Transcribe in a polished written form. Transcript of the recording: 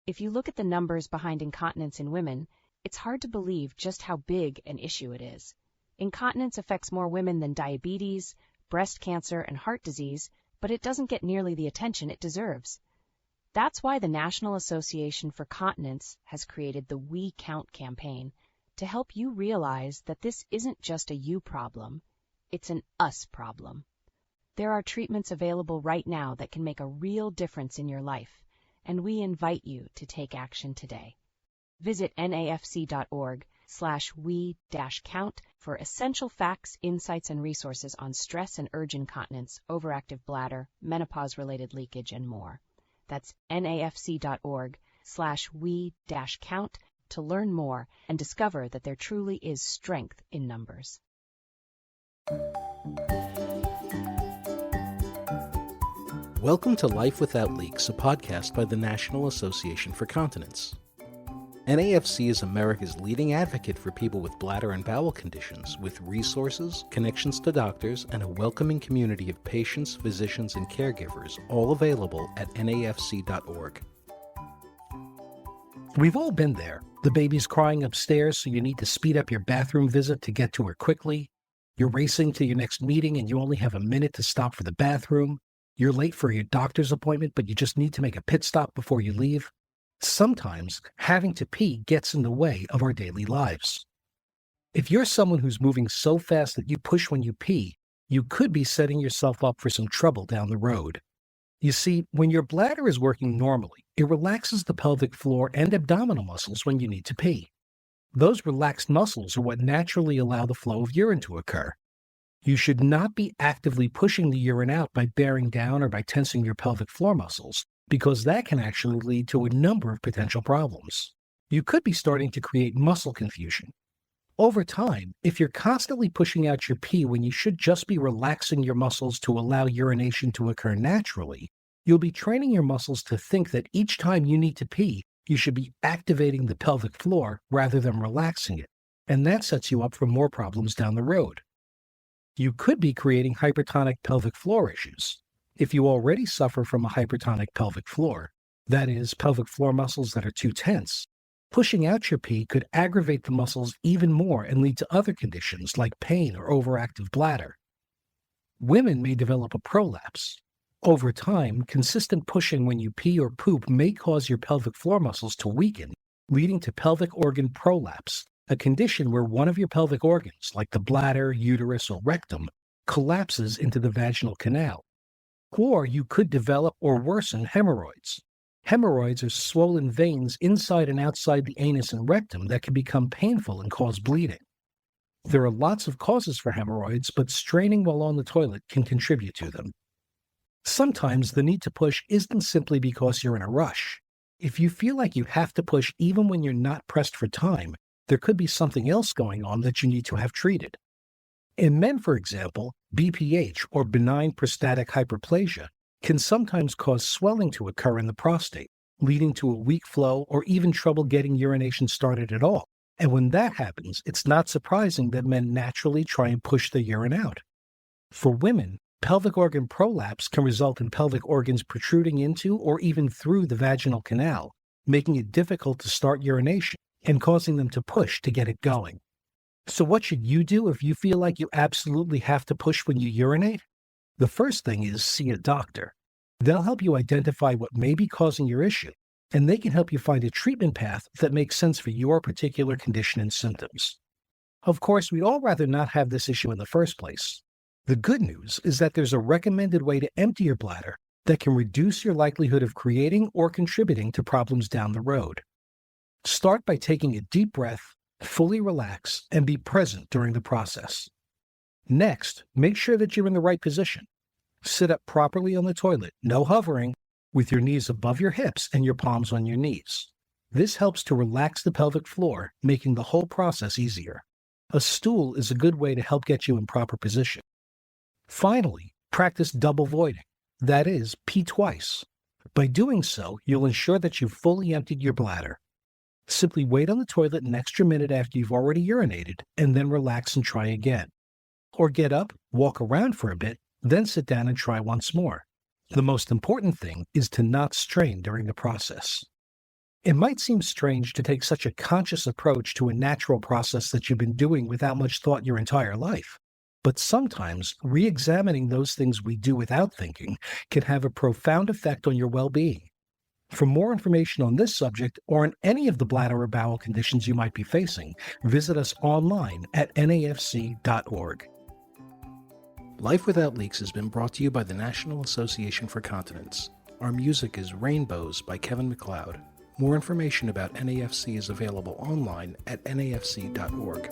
If you look at the numbers behind incontinence in women, it's hard to believe just how big an issue it is. Incontinence affects more women than diabetes, breast cancer, and heart disease, but it doesn't get nearly the attention it deserves. That's why the National Association for Continence has created the We Count campaign to help you realize that this isn't just a you problem, it's an us problem. There are treatments available right now that can make a real difference in your life, and we invite you to take action today. Visit nafc.org/we-count for essential facts, insights, and resources on stress and urge incontinence, overactive bladder, menopause-related leakage, and more. That's nafc.org/we-count to learn more and discover that there truly is strength in numbers. Welcome to Life Without Leaks, a podcast by the National Association for Continence. NAFC is America's leading advocate for people with bladder and bowel conditions, with resources, connections to doctors, and a welcoming community of patients, physicians, and caregivers, all available at nafc.org. We've all been there. The baby's crying upstairs, so you need to speed up your bathroom visit to get to her quickly. You're racing to your next meeting, and you only have a minute to stop for the bathroom. You're late for your doctor's appointment, but you just need to make a pit stop before you leave. Sometimes having to pee gets in the way of our daily lives. If you're someone who's moving so fast that you push when you pee, you could be setting yourself up for some trouble down the road. You see, when your bladder is working normally, it relaxes the pelvic floor and abdominal muscles when you need to pee. Those relaxed muscles are what naturally allow the flow of urine to occur. You should not be actively pushing the urine out by bearing down or by tensing your pelvic floor muscles, because that can actually lead to a number of potential problems. You could be starting to create muscle confusion. Over time, if you're constantly pushing out your pee when you should just be relaxing your muscles to allow urination to occur naturally, you'll be training your muscles to think that each time you need to pee, you should be activating the pelvic floor rather than relaxing it, and that sets you up for more problems down the road. You could be creating hypertonic pelvic floor issues. If you already suffer from a hypertonic pelvic floor, that is, pelvic floor muscles that are too tense, pushing out your pee could aggravate the muscles even more and lead to other conditions like pain or overactive bladder. Women may develop a prolapse. Over time, consistent pushing when you pee or poop may cause your pelvic floor muscles to weaken, leading to pelvic organ prolapse, a condition where one of your pelvic organs, like the bladder, uterus, or rectum, collapses into the vaginal canal. Or you could develop or worsen hemorrhoids. Hemorrhoids are swollen veins inside and outside the anus and rectum that can become painful and cause bleeding. There are lots of causes for hemorrhoids, but straining while on the toilet can contribute to them. Sometimes the need to push isn't simply because you're in a rush. If you feel like you have to push even when you're not pressed for time, there could be something else going on that you need to have treated. In men, for example, BPH, or benign prostatic hyperplasia, can sometimes cause swelling to occur in the prostate, leading to a weak flow or even trouble getting urination started at all. And when that happens, it's not surprising that men naturally try and push the urine out. For women, pelvic organ prolapse can result in pelvic organs protruding into or even through the vaginal canal, making it difficult to start urination and causing them to push to get it going. So what should you do if you feel like you absolutely have to push when you urinate? The first thing is see a doctor. They'll help you identify what may be causing your issue, and they can help you find a treatment path that makes sense for your particular condition and symptoms. Of course, we'd all rather not have this issue in the first place. The good news is that there's a recommended way to empty your bladder that can reduce your likelihood of creating or contributing to problems down the road. Start by taking a deep breath, fully relax, and be present during the process. Next, make sure that you're in the right position. Sit up properly on the toilet, no hovering, with your knees above your hips and your palms on your knees. This helps to relax the pelvic floor, making the whole process easier. A stool is a good way to help get you in proper position. Finally, practice double voiding. That is, pee twice. By doing so, you'll ensure that you've fully emptied your bladder. Simply wait on the toilet an extra minute after you've already urinated, and then relax and try again. Or get up, walk around for a bit, then sit down and try once more. The most important thing is to not strain during the process. It might seem strange to take such a conscious approach to a natural process that you've been doing without much thought your entire life. But sometimes, re-examining those things we do without thinking can have a profound effect on your well-being. For more information on this subject or on any of the bladder or bowel conditions you might be facing, visit us online at nafc.org. Life Without Leaks has been brought to you by the National Association for Continence. Our music is Rainbows by Kevin MacLeod. More information about NAFC is available online at nafc.org.